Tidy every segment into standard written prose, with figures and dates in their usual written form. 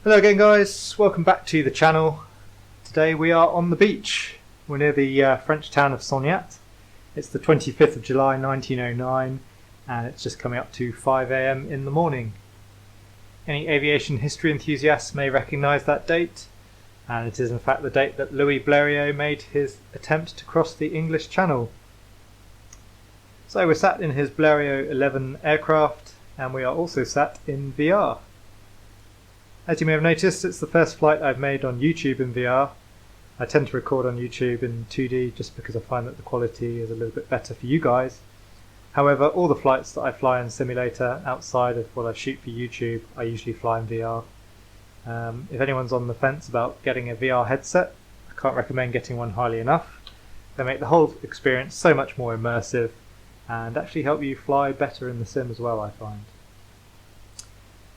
Hello again guys, welcome back to the channel. Today we are on the beach. We're near the French town of Saitek. It's the 25th of July 1909 and it's just coming up to 5 AM in the morning. Any aviation history enthusiasts may recognise that date, and it is in fact the date that Louis Bleriots made his attempt to cross the English Channel. So we're sat in his Bleriot 11 aircraft and we are also sat in VR. As you may have noticed, it's the first flight I've made on YouTube in VR. I tend to record on YouTube in 2D just because I find that the quality is a little bit better for you guys. However, all the flights that I fly in simulator outside of what I shoot for YouTube, I usually fly in VR. If anyone's on the fence about getting a VR headset, I can't recommend getting one highly enough. They make the whole experience so much more immersive and actually help you fly better in the sim as well, I find.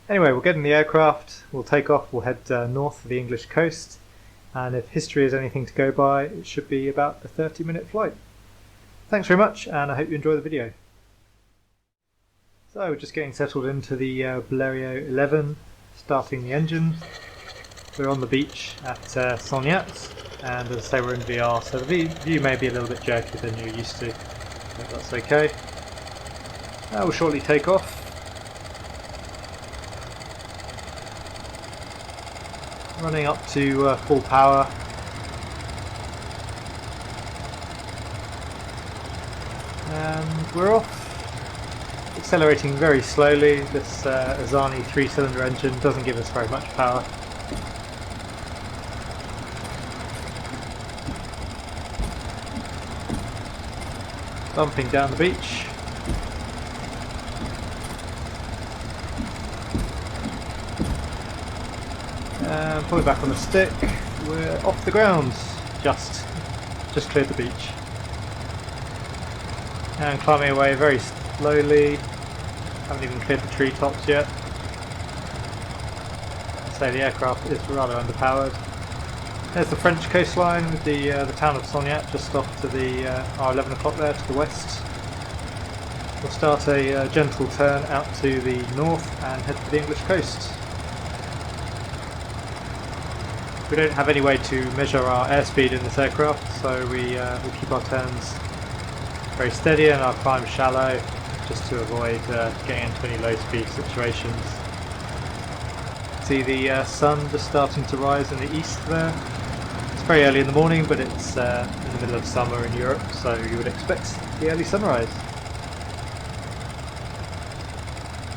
Anyway, we'll get in the aircraft, we'll take off, we'll head north for the English coast, and if history is anything to go by, it should be about a 30-minute flight. Thanks very much, and I hope you enjoy the video. So we're just getting settled into the Bleriot 11, starting the engine. We're on the beach at Saitek, and as I say, we're in VR, so the view may be a little bit jerkier than you're used to, but that's okay. We'll shortly take off. Running up to full power. And we're off. Accelerating very slowly. This Azani 3-cylinder engine doesn't give us very much power. Bumping down the beach. And pulling back on the stick, we're off the ground. Just cleared the beach. And climbing away very slowly. Haven't even cleared the treetops yet. So the aircraft is rather underpowered. There's the French coastline with the town of Saitek just off to the our 11 o'clock there to the west. We'll start a gentle turn out to the north and head for the English coast. We don't have any way to measure our airspeed in this aircraft, so we keep our turns very steady and our climb shallow, just to avoid getting into any low speed situations. See the sun just starting to rise in the east there. It's very early in the morning, but it's in the middle of summer in Europe, so you would expect the early sunrise.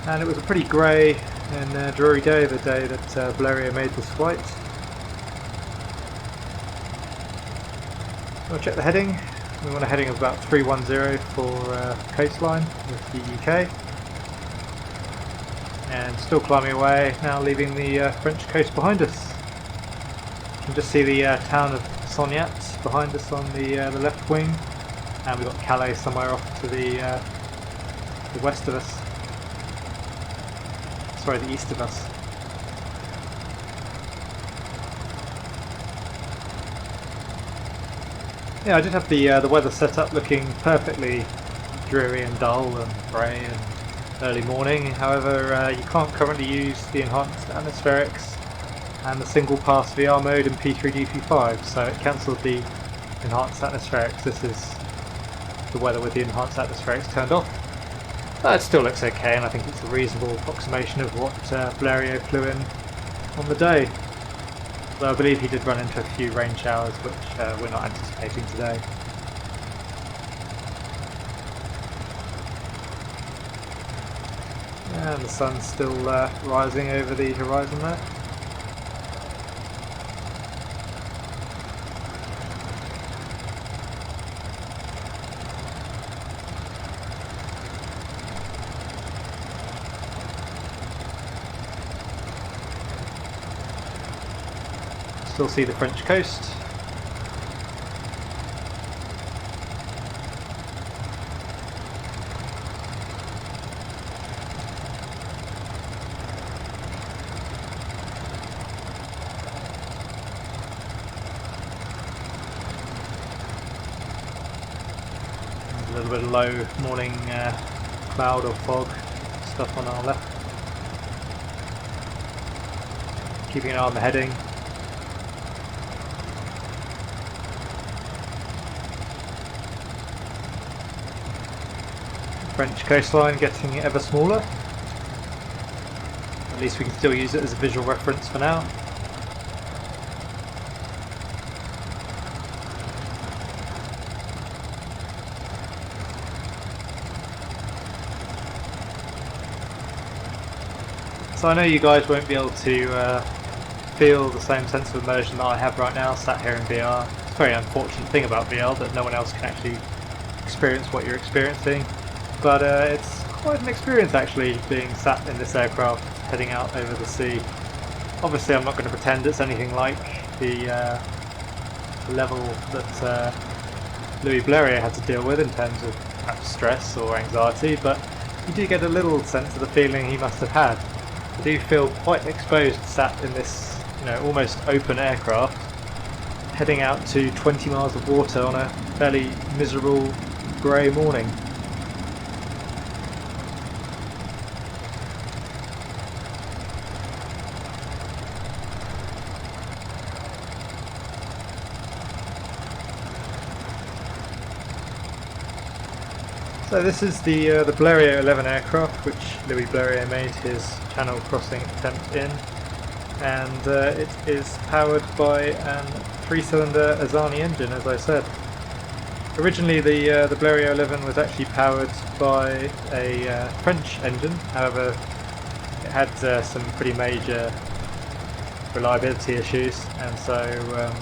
And it was a pretty grey and dreary day the day that Bleriot made this flight. We'll check the heading. We want a heading of about 310 for coastline with the UK. And still climbing away, now leaving the French coast behind us. You can just see the town of Saitek behind us on the left wing, and we've got Calais somewhere off to the west of us. Sorry, the east of us. Yeah, I did have the weather set up looking perfectly dreary and dull and grey and early morning. However, you can't currently use the enhanced atmospherics and the single pass VR mode in P3D V5, so it cancelled the enhanced atmospherics. This is the weather with the enhanced atmospherics turned off. But it still looks okay, and I think it's a reasonable approximation of what Bleriot flew in on the day. Though I believe he did run into a few rain showers, which we're not anticipating today. And the sun's still rising over the horizon there. Still see the French coast. A little bit of low morning cloud or fog stuff on our left. keeping an eye on the heading. French coastline getting ever smaller. At least we can still use it as a visual reference for now. So I know you guys won't be able to feel the same sense of immersion that I have right now sat here in VR. It's a very unfortunate thing about VR that no one else can actually experience what you're experiencing. But it's quite an experience actually being sat in this aircraft heading out over the sea. Obviously I'm not going to pretend it's anything like the level that Louis Bleriots had to deal with in terms of perhaps stress or anxiety, but you do get a little sense of the feeling he must have had. I do feel quite exposed sat in this, almost open aircraft heading out to 20 miles of water on a fairly miserable grey morning. So this is the Bleriot 11 aircraft which Louis Bleriots made his channel crossing attempt in, and it is powered by an 3-cylinder Azani engine, as I said. Originally the Bleriot 11 was actually powered by a French engine, however it had some pretty major reliability issues, and so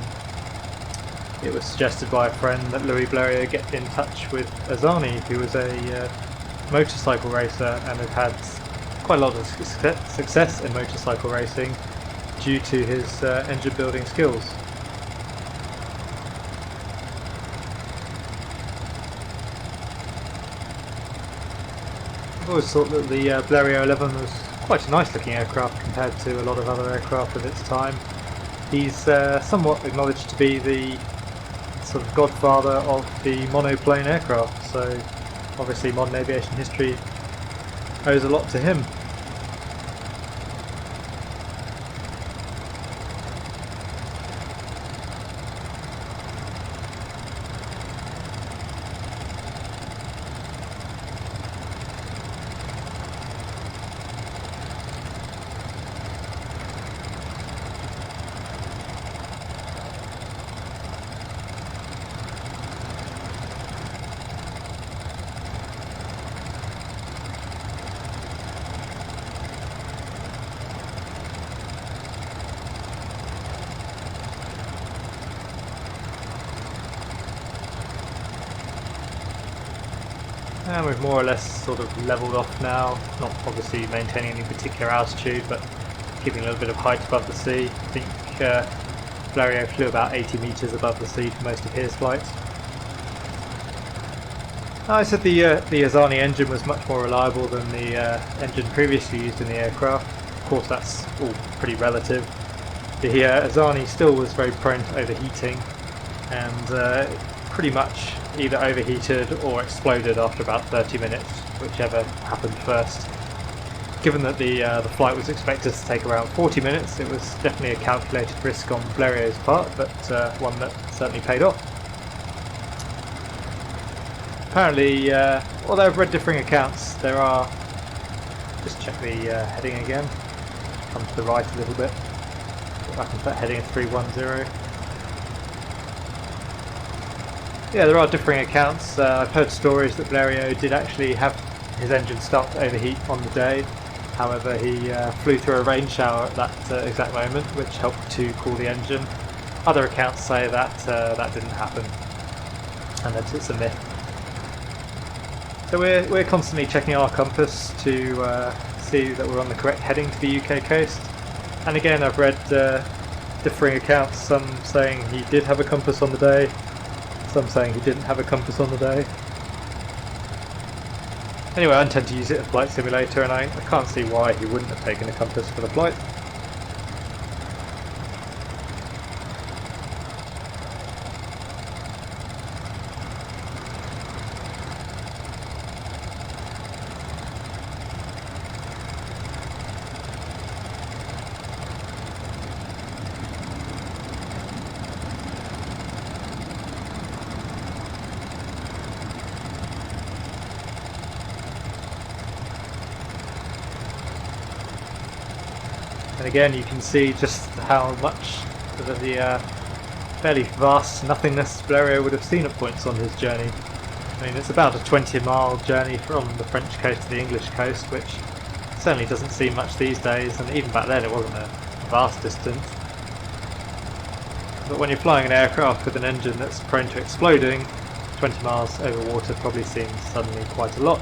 it was suggested by a friend that Louis Bleriots get in touch with Azani, who was a motorcycle racer and had had quite a lot of success in motorcycle racing due to his engine building skills. I've always thought that the Bleriot 11 was quite a nice looking aircraft compared to a lot of other aircraft of its time. He's somewhat acknowledged to be the sort of godfather of the monoplane aircraft, so obviously modern aviation history owes a lot to him. And we've more or less sort of levelled off now, not obviously maintaining any particular altitude, but keeping a little bit of height above the sea. I think Bleriot flew about 80 metres above the sea for most of his flight. I said the Azani engine was much more reliable than the engine previously used in the aircraft. Of course that's all pretty relative. The Azani still was very prone to overheating, and pretty much either overheated or exploded after about 30 minutes, whichever happened first. Given that the flight was expected to take around 40 minutes, it was definitely a calculated risk on Bleriots' part, but one that certainly paid off. Apparently, although I've read differing accounts, there are... Just check the heading again. Come to the right a little bit. I can put heading at 310. Yeah, there are differing accounts. I've heard stories that Bleriot did actually have his engine start to overheat on the day. However, he flew through a rain shower at that exact moment, which helped to cool the engine. Other accounts say that that didn't happen, and that it's a myth. So we're constantly checking our compass to see that we're on the correct heading to the UK coast. And again, I've read differing accounts. Some saying he did have a compass on the day. Some saying he didn't have a compass on the day. Anyway, I intend to use it as a flight simulator, and I can't see why he wouldn't have taken a compass for the flight. And again you can see just how much of the fairly vast nothingness Bleriot would have seen at points on his journey. I mean, it's about a 20-mile journey from the French coast to the English coast, which certainly doesn't seem much these days, and even back then it wasn't a vast distance. But when you're flying an aircraft with an engine that's prone to exploding, 20 miles over water probably seems suddenly quite a lot.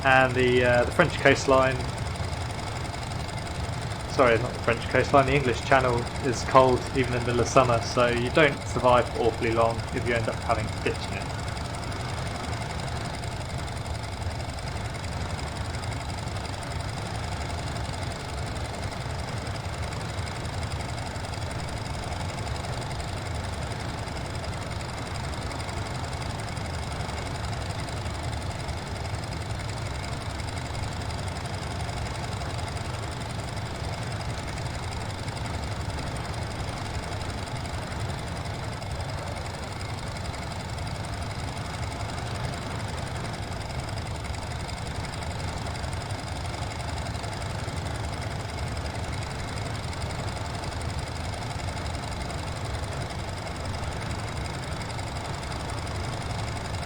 And the French coastline, sorry, not the French coastline, the English Channel is cold even in the middle of summer, so you don't survive for awfully long if you end up having to ditch in it.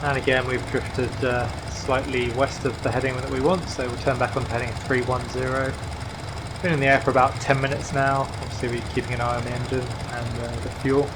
And again we've drifted slightly west of the heading that we want, so we'll turn back on to heading 310. Been in the air for about 10 minutes now. Obviously we're keeping an eye on the engine and the fuel.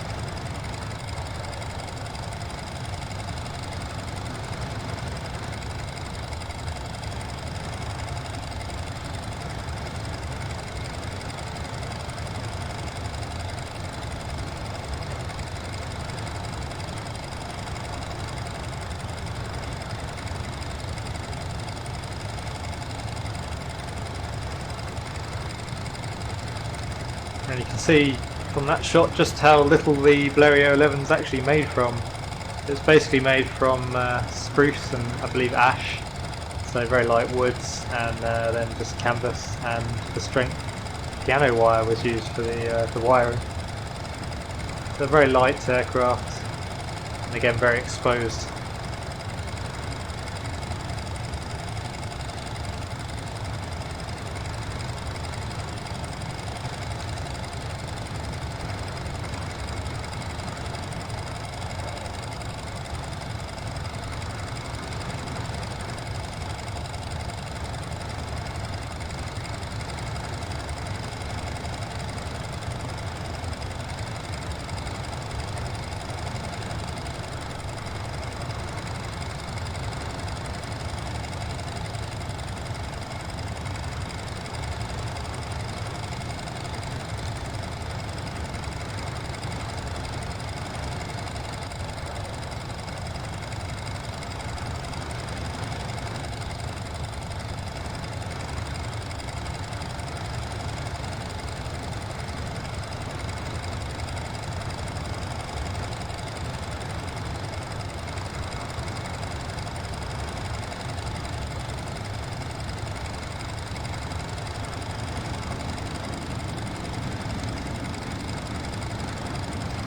And you can see from that shot just how little the Bleriot 11 is actually made from. It's basically made from spruce and I believe ash, so very light woods, and then just canvas, and the strength piano wire was used for the wiring. It's a very light aircraft, and again very exposed.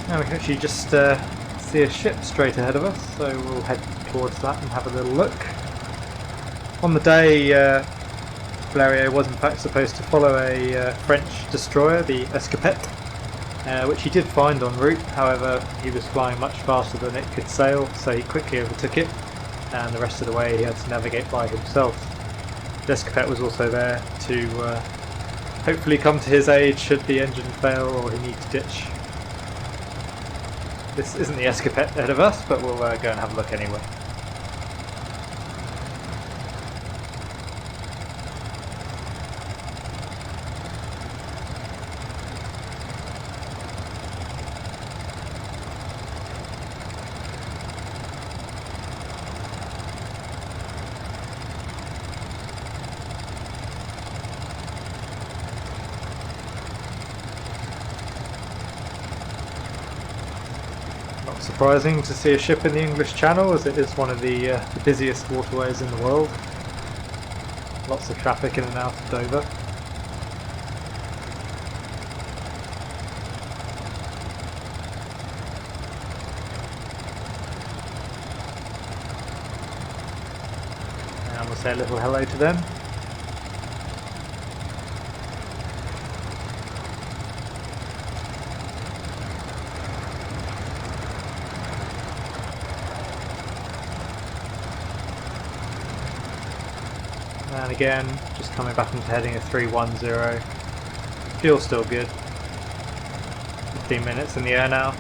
Now we can actually just see a ship straight ahead of us, so we'll head towards that and have a little look. On the day, Bleriot was in fact supposed to follow a French destroyer, the Escapette, which he did find en route. However, he was flying much faster than it could sail, so he quickly overtook it, and the rest of the way he had to navigate by himself. The Escapette was also there to hopefully come to his aid should the engine fail or he need to ditch. This isn't the Escapette ahead of us, but we'll go and have a look anyway. Not surprising to see a ship in the English Channel, as it is one of the busiest waterways in the world. Lots of traffic in and out of Dover. And we'll say a little hello to them. and again just coming back into heading of 310. Fuel's still good. 15 minutes in the air now.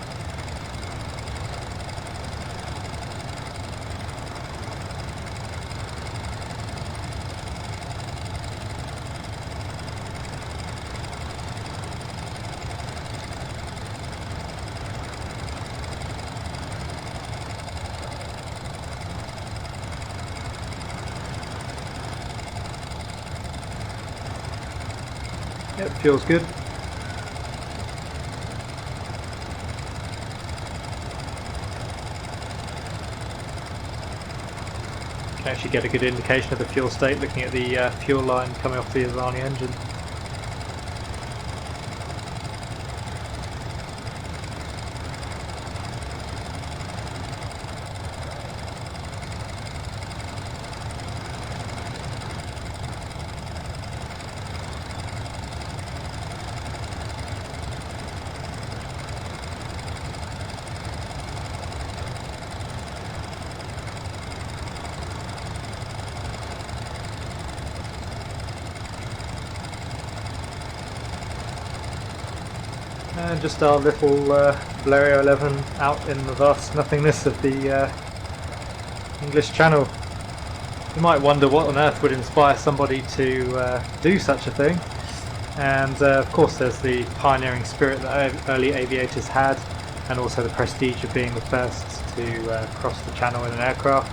Yep, feels good. Can actually get a good indication of the fuel state looking at the fuel line coming off the Azani engine. And just our little Bleriot 11 out in the vast nothingness of the English Channel. You might wonder what on earth would inspire somebody to do such a thing, and of course there's the pioneering spirit that early aviators had, and also the prestige of being the first to cross the Channel in an aircraft.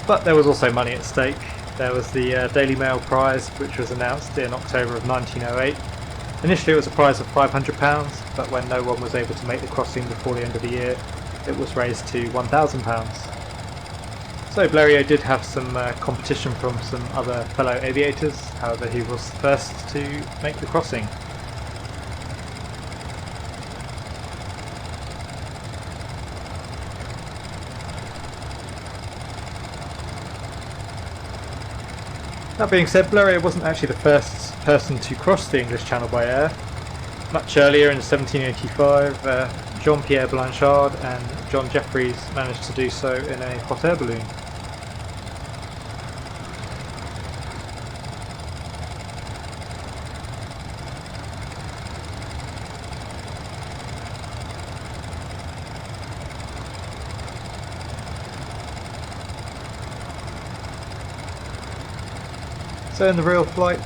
But there was also money at stake. There was the Daily Mail prize, which was announced in October of 1908. Initially it was a prize of £500, but when no one was able to make the crossing before the end of the year, it was raised to £1,000. So Bleriot did have some competition from some other fellow aviators, however he was the first to make the crossing. That being said, Bleriot wasn't actually the first person to cross the English Channel by air. Much earlier in 1785, Jean-Pierre Blanchard and John Jeffreys managed to do so in a hot air balloon. So in the real flight,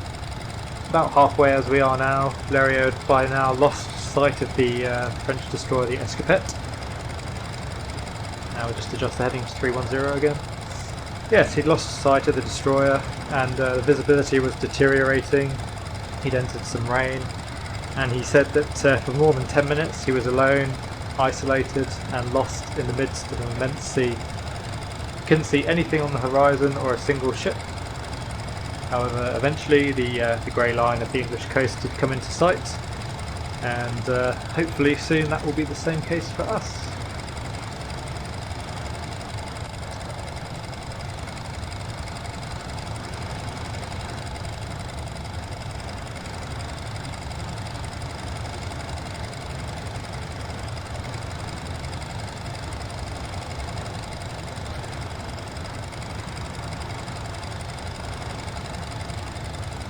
about halfway as we are now, Bleriot by now lost sight of the French destroyer, the Escopette. Now we'll just adjust the heading to 310 again. Yes, he'd lost sight of the destroyer, and the visibility was deteriorating. He'd entered some rain, and he said that for more than 10 minutes he was alone, isolated and lost in the midst of an immense sea. He couldn't see anything on the horizon or a single ship. However, eventually the grey line of the English coast did come into sight, and hopefully soon that will be the same case for us.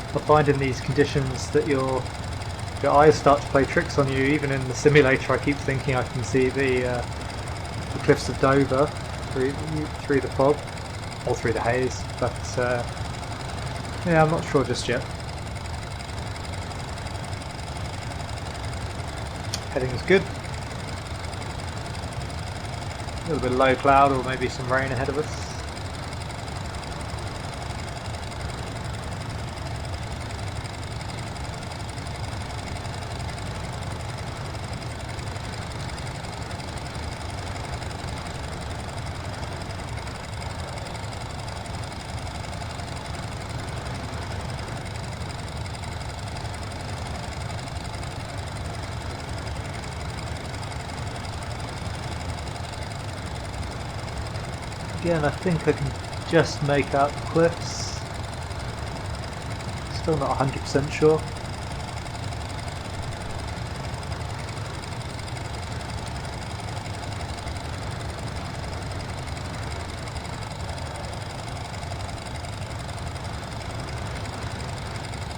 I find in these conditions that your eyes start to play tricks on you. Even in the simulator I keep thinking I can see the cliffs of Dover through the fog, or through the haze, but yeah, I'm not sure just yet. Heading is good. A little bit of low cloud or maybe some rain ahead of us. Again, I think I can just make out the cliffs. Still not 100% sure.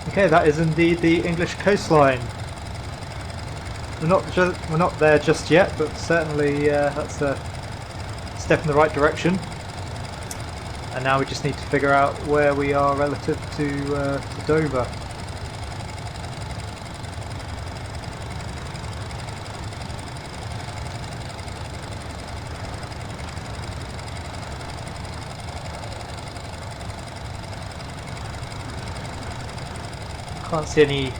Okay, that is indeed the English coastline. We're not there just yet, but certainly that's a step in the right direction. And now we just need to figure out where we are relative to Dover. Can't see any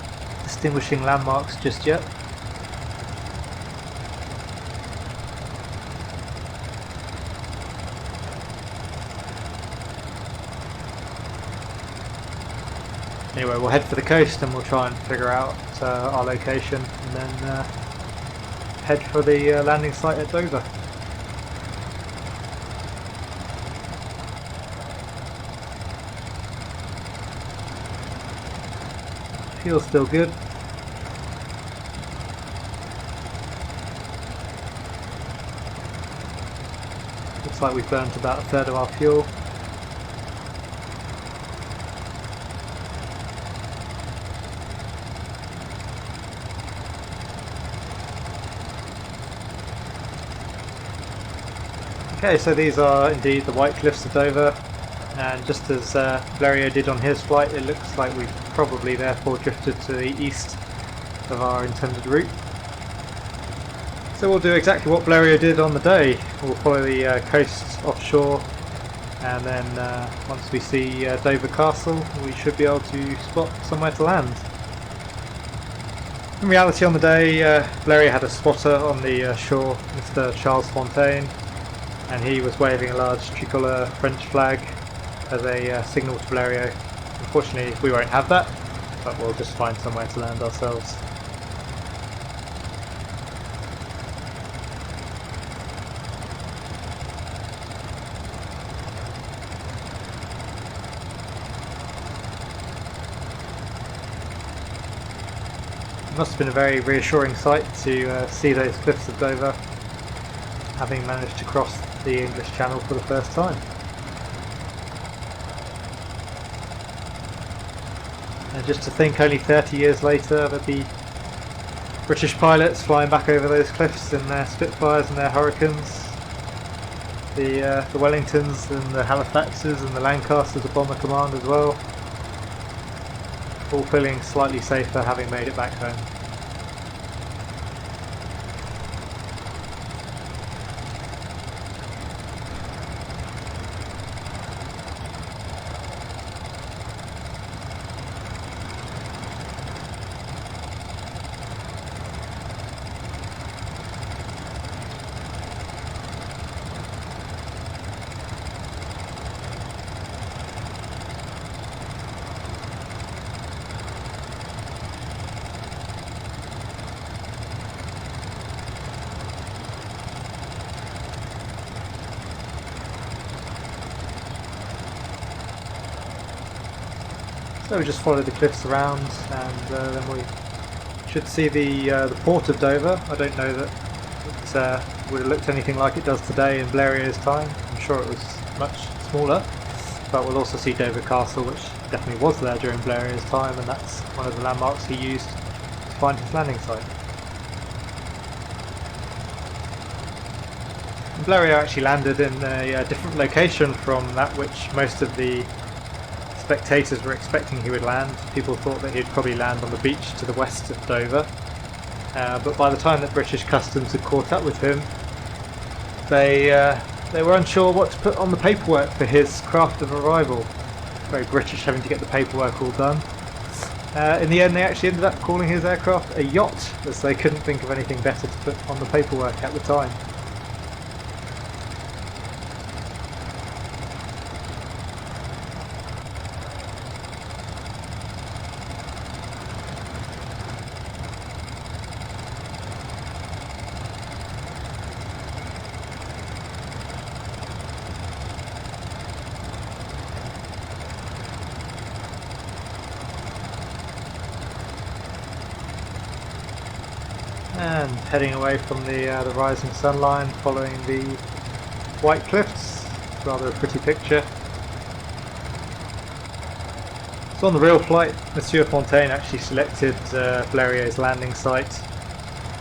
distinguishing landmarks just yet. Anyway, we'll head for the coast and we'll try and figure out our location and then head for the landing site at Dover. Fuel's still good. Looks like we've burnt about a third of our fuel. Okay, so these are indeed the White Cliffs of Dover, and just as Bleriot did on his flight, it looks like we've probably therefore drifted to the east of our intended route. So we'll do exactly what Bleriot did on the day. We'll follow the coast offshore, and then once we see Dover Castle, we should be able to spot somewhere to land. In reality, on the day, Bleriot had a spotter on the shore, Mr. Charles Fontaine, and he was waving a large tricolour French flag as a signal to Bleriot. Unfortunately, we won't have that, but we'll just find somewhere to land ourselves. It must have been a very reassuring sight to see those cliffs of Dover, having managed to cross the English Channel for the first time. And just to think, only 30 years later, there'd be British pilots flying back over those cliffs in their Spitfires and their Hurricanes, the Wellingtons and the Halifaxes and the Lancasters of Bomber Command as well, all feeling slightly safer having made it back home. So we just follow the cliffs around, and then we should see the port of Dover. I don't know that it would have looked anything like it does today in Bleriot's time. I'm sure it was much smaller, but we'll also see Dover Castle, which definitely was there during Bleriot's time, and that's one of the landmarks he used to find his landing site. Bleriot actually landed in a different location from that which most of the spectators were expecting he would land. People thought that he'd probably land on the beach to the west of Dover, but by the time that British Customs had caught up with him, they were unsure what to put on the paperwork for his craft of arrival. Very British, having to get the paperwork all done. In the end, they actually ended up calling his aircraft a yacht, as they couldn't think of anything better to put on the paperwork at the time. And heading away from the rising sun line, following the White Cliffs. Rather a pretty picture. So on the real flight, Monsieur Fontaine actually selected Bleriot's landing site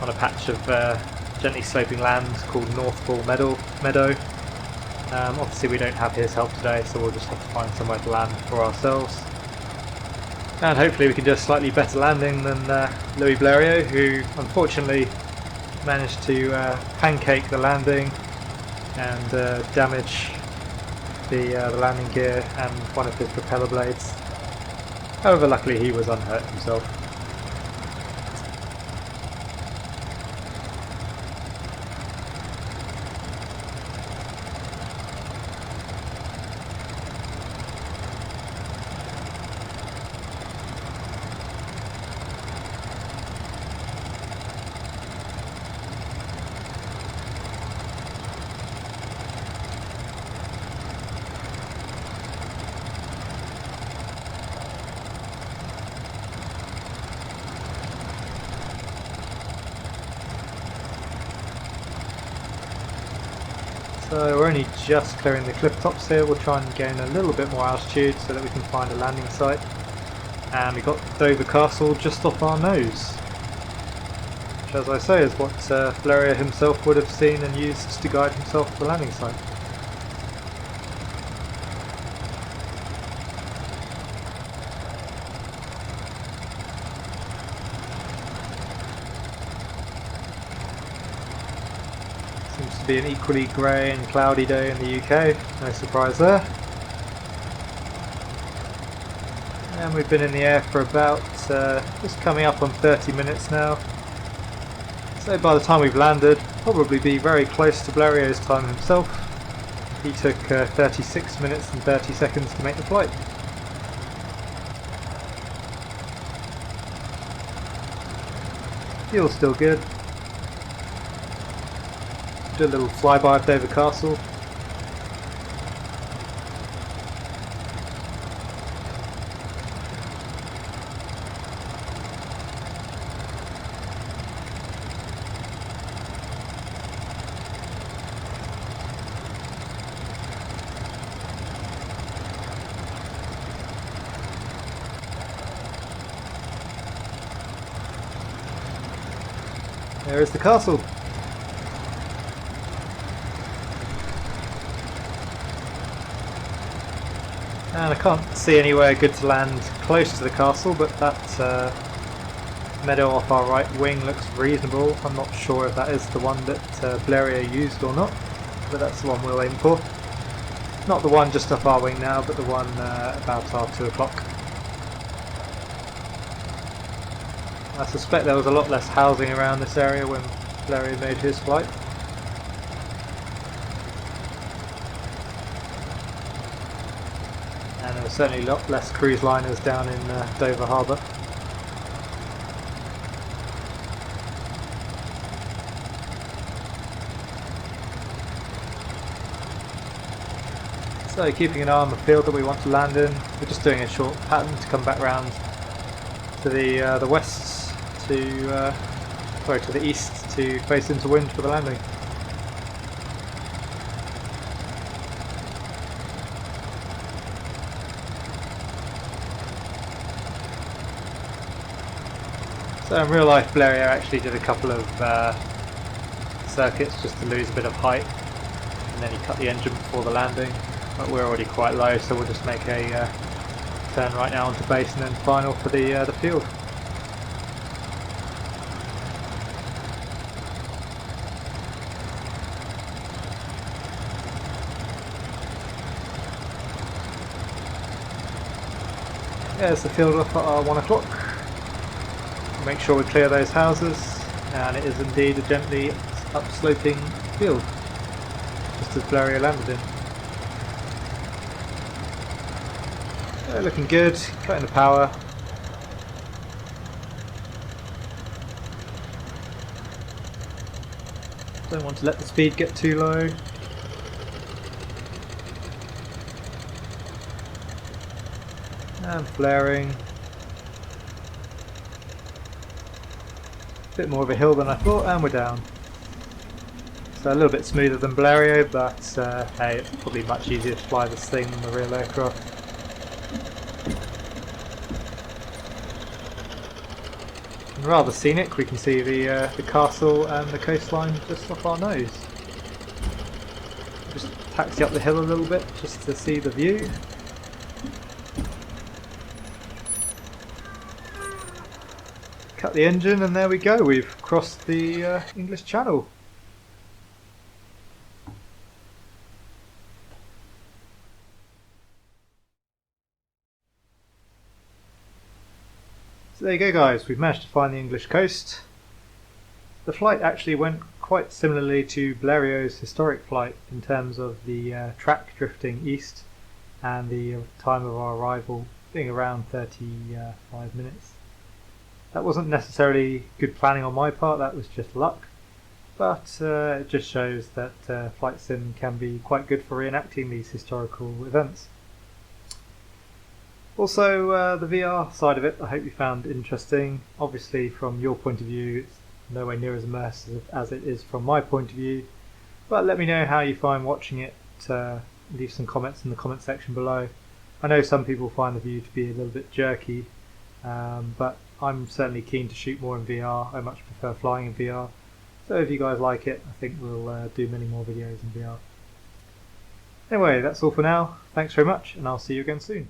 on a patch of gently sloping land called North Bull Meadow. Obviously we don't have his help today, so we'll just have to find somewhere to land for ourselves. And hopefully we can do a slightly better landing than Louis Bleriots, who unfortunately managed to pancake the landing and damage the landing gear and one of his propeller blades. However, luckily he was unhurt himself. So we're only just clearing the cliff tops here. We'll try and gain a little bit more altitude so that we can find a landing site. And we've got Dover Castle just off our nose, which, as I say, is what Bleriot himself would have seen and used to guide himself to the landing site. Seems to be an equally grey and cloudy day in the UK, no surprise there. And we've been in the air for about just coming up on 30 minutes now. So by the time we've landed, probably be very close to Bleriot's time himself. He took 36 minutes and 30 seconds to make the flight. Feels still good. Do a little flyby of Dover Castle. There is the castle. And I can't see anywhere good to land close to the castle, but that meadow off our right wing looks reasonable. I'm not sure if that is the one that Bleriot used or not, but that's the one we'll aim for. Not the one just off our wing now, but the one about our 2 o'clock. I suspect there was a lot less housing around this area when Bleriot made his flight. And there were certainly a lot less cruise liners down in Dover Harbour. So keeping an eye on the field that we want to land in, we're just doing a short pattern to come back round to the west to the east to face into wind for the landing. So in real life, Bleriot actually did a couple of circuits just to lose a bit of height, and then he cut the engine before the landing. But we're already quite low, so we'll just make a turn right now onto base and then final for the field. There's the field off at our 1 o'clock. Make sure we clear those houses, and it is indeed a gently upsloping field, just as Bleriot landed in. So looking good, cutting the power. Don't want to let the speed get too low. And flaring. Bit more of a hill than I thought, and we're down. So a little bit smoother than Bleriot, but hey, it's probably much easier to fly this thing than the real aircraft. And rather scenic. We can see the castle and the coastline just off our nose. Just taxi up the hill a little bit just to see the view. Cut the engine and there we go, we've crossed the English Channel. So there you go guys, we've managed to find the English coast. The flight actually went quite similarly to Bleriots' historic flight in terms of the track drifting east and the time of our arrival being around 35 minutes. That wasn't necessarily good planning on my part, that was just luck, but it just shows that flight sim can be quite good for reenacting these historical events. Also, the VR side of it I hope you found interesting. Obviously from your point of view it's nowhere near as immersive as it is from my point of view, but let me know how you find watching it. Leave some comments in the comment section below. I know some people find the view to be a little bit jerky, but I'm certainly keen to shoot more in VR. I much prefer flying in VR, so if you guys like it I think we'll do many more videos in VR. Anyway, that's all for now. Thanks very much and I'll see you again soon.